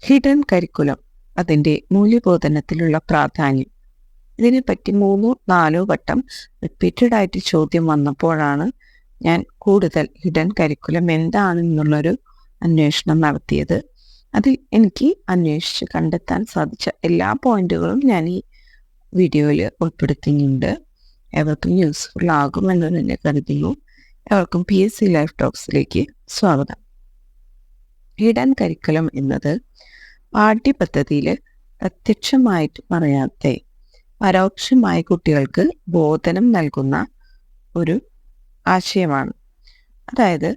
Hidden curriculum, അതിൻ്റെ മൂല്യബോധനത്തിലുള്ള പ്രാധാന്യം. ഇതിനെപ്പറ്റി 3-4 വട്ടം റിപ്പീറ്റഡ് ആയിട്ട് ചോദ്യം വന്നപ്പോഴാണ് ഞാൻ കൂടുതൽ ഹിഡൻ കരിക്കുലം എന്താണെന്നുള്ളൊരു അന്വേഷണം നടത്തിയത്. അതിൽ എനിക്ക് അന്വേഷിച്ച് കണ്ടെത്താൻ സാധിച്ച എല്ലാ പോയിന്റുകളും ഞാൻ ഈ വീഡിയോയിൽ ഉൾപ്പെടുത്തുന്നുണ്ട്. എവർക്കും യൂസ്ഫുൾ ആകുമെന്ന് തന്നെ കരുതുന്നു. എവർക്കും PSC ലൈഫ് ടോക്സിലേക്ക് സ്വാഗതം. ഹിഡൻ കരിക്കുലം എന്നത് പാഠ്യപദ്ധതിയിൽ പ്രത്യക്ഷമായിട്ട് പറയാതെ പരോക്ഷമായി കുട്ടികൾക്ക് ബോധനം നൽകുന്ന ഒരു ആശയമാണ്. അതായത്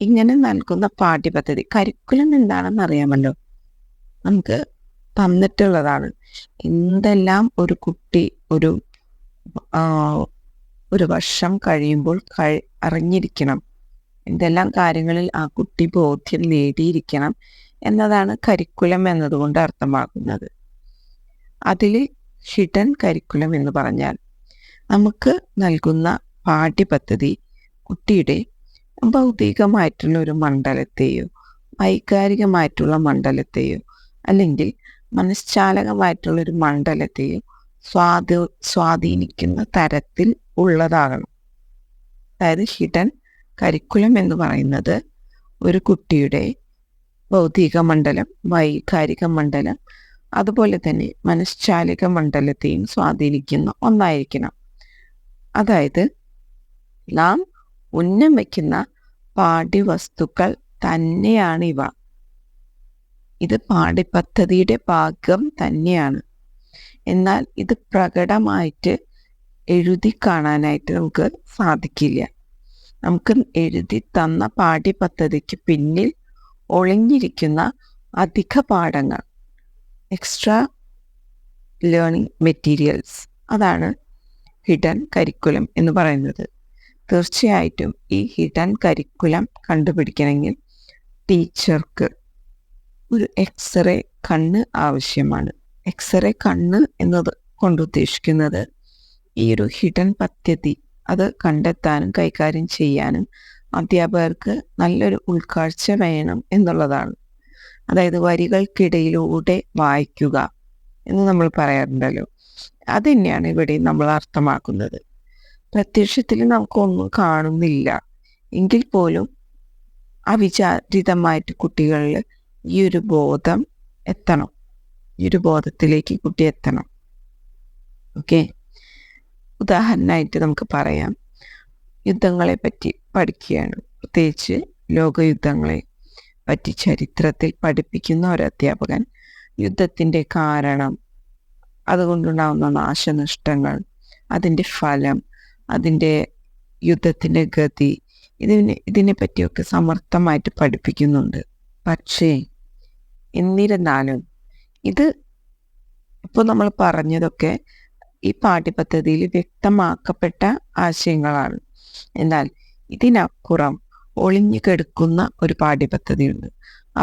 ഇങ്ങനെ നൽകുന്ന പാഠ്യപദ്ധതി, കരിക്കുലം എന്താണെന്ന് അറിയാമല്ലോ, നമുക്ക് തന്നിട്ടുള്ളതാണ്. എന്തെല്ലാം ഒരു കുട്ടി ഒരു വർഷം കഴിയുമ്പോൾ അറിഞ്ഞിരിക്കണം, എന്തെല്ലാം കാര്യങ്ങളിൽ ആ കുട്ടി ബോധ്യം നേടിയിരിക്കണം എന്നതാണ് കരിക്കുലം എന്നതുകൊണ്ട് അർത്ഥമാക്കുന്നത്. അതിൽ ഹിഡൻ കരിക്കുലം എന്ന് പറഞ്ഞാൽ നമുക്ക് നൽകുന്ന പാഠ്യപദ്ധതി കുട്ടിയുടെ ഭൗതികമായിട്ടുള്ള ഒരു മണ്ഡലത്തെയോ വൈകാരികമായിട്ടുള്ള മണ്ഡലത്തെയോ അല്ലെങ്കിൽ മനഃശാലകമായിട്ടുള്ളൊരു മണ്ഡലത്തെയോ സ്വാധീനിക്കുന്ന തരത്തിൽ ഉള്ളതാകണം. അതായത് ഹിഡൻ കരിക്കുലം എന്ന് പറയുന്നത് ഒരു കുട്ടിയുടെ ഭൗതിക മണ്ഡലം, വൈകാരിക മണ്ഡലം, അതുപോലെ തന്നെ മനഃശാലിക മണ്ഡലത്തെയും സ്വാധീനിക്കുന്ന ഒന്നായിരിക്കണം. അതായത് നാം ഉന്നം വയ്ക്കുന്ന പാഠ്യവസ്തുക്കൾ തന്നെയാണിവ. ഇത് പാഠ്യപദ്ധതിയുടെ ഭാഗം തന്നെയാണ്. എന്നാൽ ഇത് പ്രകടമായിട്ട് എഴുതി കാണാനായിട്ട് നമുക്ക് സാധിക്കില്ല. നമുക്ക് എഴുതി തന്ന പാഠ്യപദ്ധതിക്ക് പിന്നിൽ ഒളിഞ്ഞിരിക്കുന്ന അധിക പാഠങ്ങൾ, എക്സ്ട്രാ ലേണിംഗ് മെറ്റീരിയൽസ്, അതാണ് ഹിഡൻ കരിക്കുലം എന്ന് പറയുന്നത്. തീർച്ചയായിട്ടും ഈ ഹിഡൻ കരിക്കുലം കണ്ടുപിടിക്കണമെങ്കിൽ ടീച്ചർക്ക് ഒരു എക്സ്റേ കണ്ണ് ആവശ്യമാണ്. എക്സ്റേ കണ്ണ് എന്നത് കൊണ്ട് ഉദ്ദേശിക്കുന്നത് ഈ ഒരു ഹിഡൻ പദ്ധതി അത് കണ്ടെത്താനും കൈകാര്യം ചെയ്യാനും അധ്യാപകർക്ക് നല്ലൊരു ഉൾക്കാഴ്ച വേണം എന്നുള്ളതാണ്. അതായത് വരികൾക്കിടയിലൂടെ വായിക്കുക എന്ന് നമ്മൾ പറയാറുണ്ടല്ലോ, അത് തന്നെയാണ് ഇവിടെ നമ്മൾ അർത്ഥമാക്കുന്നത്. പ്രത്യക്ഷത്തിൽ നമുക്കൊന്നും കാണുന്നില്ല എങ്കിൽ പോലും അവിചാരിതമായിട്ട് കുട്ടികളിൽ ഈ ഒരു ബോധം എത്തണം, ഈ ഒരു ബോധത്തിലേക്ക് കുട്ടി എത്തണം. ഓക്കെ, ഉദാഹരണമായിട്ട് നമുക്ക് പറയാം, യുദ്ധങ്ങളെ പറ്റി പഠിക്കുകയാണ്, പ്രത്യേകിച്ച് ലോകയുദ്ധങ്ങളെ പറ്റി ചരിത്രത്തിൽ പഠിപ്പിക്കുന്ന ഒരു അധ്യാപകൻ യുദ്ധത്തിൻ്റെ കാരണം, അതുകൊണ്ടുണ്ടാകുന്ന നാശനഷ്ടങ്ങൾ, അതിൻ്റെ ഫലം, അതിൻ്റെ യുദ്ധത്തിൻ്റെ ഗതി, ഇതിനെ പറ്റിയൊക്കെ സമർത്ഥമായിട്ട് പഠിപ്പിക്കുന്നുണ്ട്. പക്ഷേ എന്നിരുന്നാലും ഇത് ഇപ്പോൾ നമ്മൾ പറഞ്ഞതൊക്കെ ഈ പാഠ്യപദ്ധതിയിൽ വ്യക്തമാക്കപ്പെട്ട ആശയങ്ങളാണ്. എന്നാൽ ഇതിനപ്പുറം ഒളിഞ്ഞു കിടക്കുന്ന ഒരു പാഠ്യപദ്ധതിയുണ്ട്.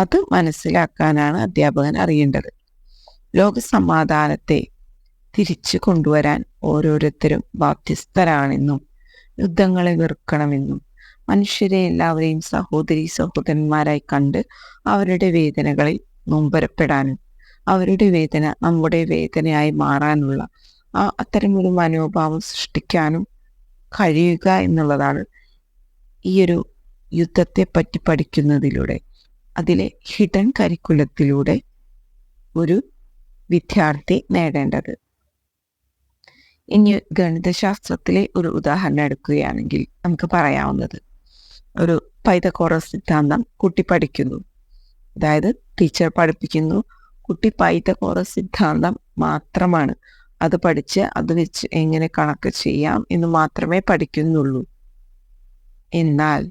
അത് മനസ്സിലാക്കാനാണ് അധ്യാപകൻ അറിയേണ്ടത്. ലോകസമാധാനത്തെ തിരിച്ചു കൊണ്ടുവരാൻ ഓരോരുത്തരും ബാധ്യസ്ഥരാണെന്നും യുദ്ധങ്ങളെ വെറുക്കണമെന്നും മനുഷ്യരെ എല്ലാവരെയും സഹോദരന്മാരായി കണ്ട് അവരുടെ വേദനകളിൽ നൊമ്പരപ്പെടാനും അവരുടെ വേദന നമ്മുടെ വേദനയായി മാറാനുള്ള അത്തരമൊരു മനോഭാവം സൃഷ്ടിക്കാനും കഴിയുക എന്നുള്ളതാണ് ഈ ഒരു യുദ്ധത്തെ പറ്റി പഠിക്കുന്നതിലൂടെ, അതിലെ ഹിഡൻ കരിക്കുലത്തിലൂടെ ഒരു വിദ്യാർത്ഥി നേടേണ്ടത്. ഇനി ഗണിതശാസ്ത്രത്തിലെ ഒരു ഉദാഹരണം എടുക്കുകയാണെങ്കിൽ നമുക്ക് പറയാവുന്നത്, ഒരു പൈതഗോറസ് സിദ്ധാന്തം കുട്ടി പഠിക്കുന്നു. അതായത് ടീച്ചർ പഠിപ്പിക്കുന്നു, കുട്ടി പൈതഗോറസ് സിദ്ധാന്തം മാത്രമാണ് അത് പഠിച്ച് അത് വെച്ച് എങ്ങനെ കണക്ക് ചെയ്യാം എന്ന് മാത്രമേ പഠിക്കുന്നുള്ളൂ. എന്നാൽ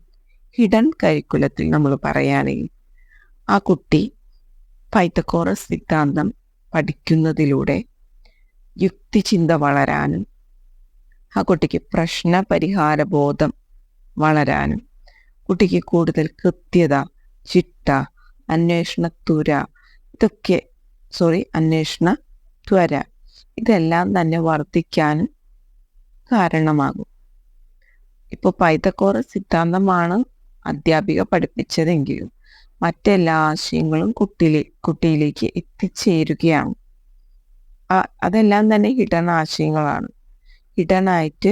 ഹിഡൻ കരിക്കുലത്തിൽ നമ്മൾ പറയുകയാണെങ്കിൽ ആ കുട്ടി പൈതഗോറസ് സിദ്ധാന്തം പഠിക്കുന്നതിലൂടെ യുക്തിചിന്ത വളരാനും ആ കുട്ടിക്ക് പ്രശ്ന പരിഹാര ബോധം വളരാനും കുട്ടിക്ക് കൂടുതൽ കൃത്യത, ചിട്ട, അന്വേഷണ ത്വര ഇതെല്ലാം തന്നെ വർദ്ധിക്കാനും കാരണമാകും. ഇപ്പോൾ പൈതഗോറസ് സിദ്ധാന്തമാണ് അധ്യാപിക പഠിപ്പിച്ചതെങ്കിലും മറ്റെല്ലാ ആശയങ്ങളും കുട്ടിയിലേക്ക് എത്തിച്ചേരുകയാണ്. അതെല്ലാം തന്നെ ഹിഡൻ ആശയങ്ങളാണ്. ഹിഡനായിട്ട്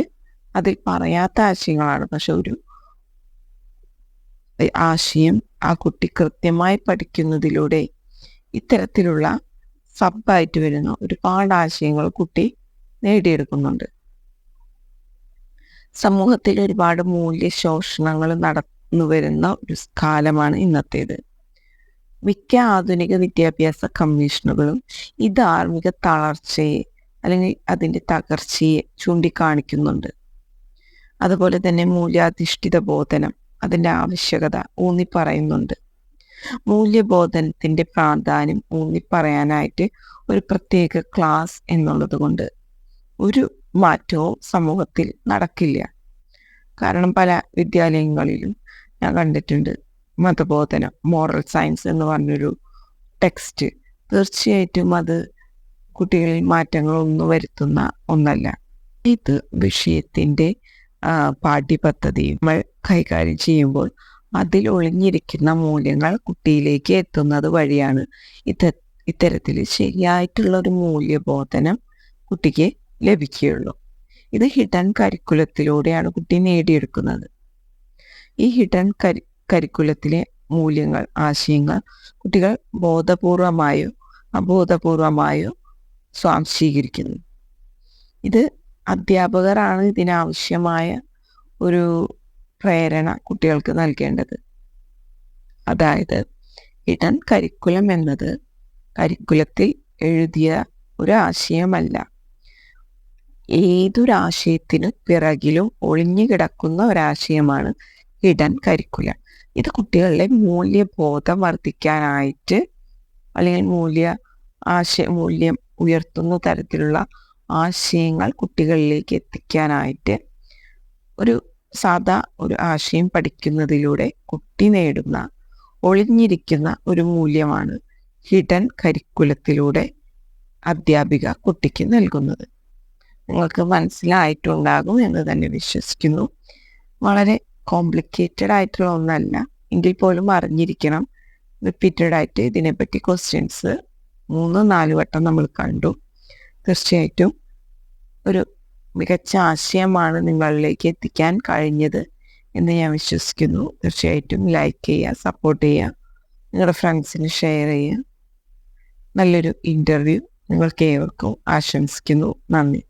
അതിൽ പറയാത്ത ആശയങ്ങളാണ്. പക്ഷെ ഒരു ആശയം ആ കുട്ടി കൃത്യമായി പഠിക്കുന്നതിലൂടെ ഇത്തരത്തിലുള്ള സബായിട്ട് വരുന്ന ഒരുപാട് ആശയങ്ങൾ കുട്ടി നേടിയെടുക്കുന്നുണ്ട്. സമൂഹത്തിൽ ഒരുപാട് മൂല്യശോഷണങ്ങൾ നടന്നു വരുന്ന ഒരു കാലമാണ് ഇന്നത്തേത്. മിക്ക ആധുനിക വിദ്യാഭ്യാസ കമ്മീഷനുകളും ഈ ധാർമ്മിക തളർച്ചയെ അല്ലെങ്കിൽ അതിൻ്റെ തകർച്ചയെ ചൂണ്ടിക്കാണിക്കുന്നുണ്ട്. അതുപോലെ തന്നെ മൂല്യാധിഷ്ഠിത ബോധനം അതിൻ്റെ ആവശ്യകത ഊന്നിപ്പറയുന്നുണ്ട്. മൂല്യബോധനത്തിൻ്റെ പ്രാധാന്യം ഊന്നിപ്പറയാനായിട്ട് ഒരു പ്രത്യേക ക്ലാസ് എന്നുള്ളത് കൊണ്ട് ഒരു മാറ്റവും സമൂഹത്തിൽ നടക്കില്ല. കാരണം പല വിദ്യാലയങ്ങളിലും ഞാൻ കണ്ടിട്ടുണ്ട് മതബോധനം, മോറൽ സയൻസ് എന്ന് പറഞ്ഞൊരു ടെക്സ്റ്റ്. തീർച്ചയായിട്ടും അത് കുട്ടികളിൽ മാറ്റങ്ങളൊന്നും വരുത്തുന്ന ഒന്നല്ല. ഇത് വിഷയത്തിൻ്റെ പാഠ്യപദ്ധതി നമ്മൾ കൈകാര്യം ചെയ്യുമ്പോൾ അതിൽ ഒളിഞ്ഞിരിക്കുന്ന മൂല്യങ്ങൾ കുട്ടിയിലേക്ക് എത്തുന്നത് വഴിയാണ് ഇത്തരത്തിൽ ശരിയായിട്ടുള്ള ഒരു മൂല്യബോധനം കുട്ടിക്ക് ലഭിക്കുകയുള്ളൂ. ഇത് ഹിഡൻ കരിക്കുലത്തിലൂടെയാണ് കുട്ടി നേടിയെടുക്കുന്നത്. ഈ ഹിഡൻ കരിക്കുലത്തിലെ മൂല്യങ്ങൾ, ആശയങ്ങൾ കുട്ടികൾ ബോധപൂർവമായോ അബോധപൂർവമായോ സ്വാംശീകരിക്കുന്നു. ഇത് അധ്യാപകരാണ് ഇതിനാവശ്യമായ ഒരു പ്രേരണ കുട്ടികൾക്ക് നൽകേണ്ടത്. അതായത് ഹിഡൻ കരിക്കുലം എന്നത് കരിക്കുലത്തിൽ എഴുതിയ ഒരു ആശയമല്ല. ഏതൊരാശയത്തിനു പിറകിലും ഒളിഞ്ഞു കിടക്കുന്ന ഒരാശയമാണ് ഹിഡൻ കരിക്കുലം. ഇത് കുട്ടികളുടെ മൂല്യബോധം വർദ്ധിക്കാനായിട്ട് അല്ലെങ്കിൽ മൂല്യം ഉയർത്തുന്ന തരത്തിലുള്ള ആശയങ്ങൾ കുട്ടികളിലേക്ക് എത്തിക്കാനായിട്ട് ഒരു ആശയം പഠിക്കുന്നതിലൂടെ കുട്ടി നേടുന്ന ഒളിഞ്ഞിരിക്കുന്ന ഒരു മൂല്യമാണ് ഹിഡൻ കരിക്കുലത്തിലൂടെ അധ്യാപിക കുട്ടിക്ക് നൽകുന്നത്. നിങ്ങൾക്ക് മനസ്സിലായിട്ടുണ്ടാകും എന്ന് തന്നെ വിശ്വസിക്കുന്നു. വളരെ കോംപ്ലിക്കേറ്റഡ് ആയിട്ടുള്ള ഒന്നല്ല, എങ്കിൽ പോലും അറിഞ്ഞിരിക്കണം. റിപ്പീറ്റഡ് ആയിട്ട് ഇതിനെപ്പറ്റി ക്വസ്റ്റ്യൻസ് 3-4 വട്ടം നമ്മൾ കണ്ടു. തീർച്ചയായിട്ടും ഒരു മികച്ച ആശയമാണ് നിങ്ങളിലേക്ക് എത്തിക്കാൻ കഴിഞ്ഞത് എന്ന് ഞാൻ വിശ്വസിക്കുന്നു. തീർച്ചയായിട്ടും ലൈക്ക് ചെയ്യുക, സപ്പോർട്ട് ചെയ്യുക, നിങ്ങളുടെ ഫ്രണ്ട്സിന് ഷെയർ ചെയ്യുക. നല്ലൊരു ഇൻ്റർവ്യൂ നിങ്ങൾക്ക് ഏവർക്കും ആശംസിക്കുന്നു. നന്ദി.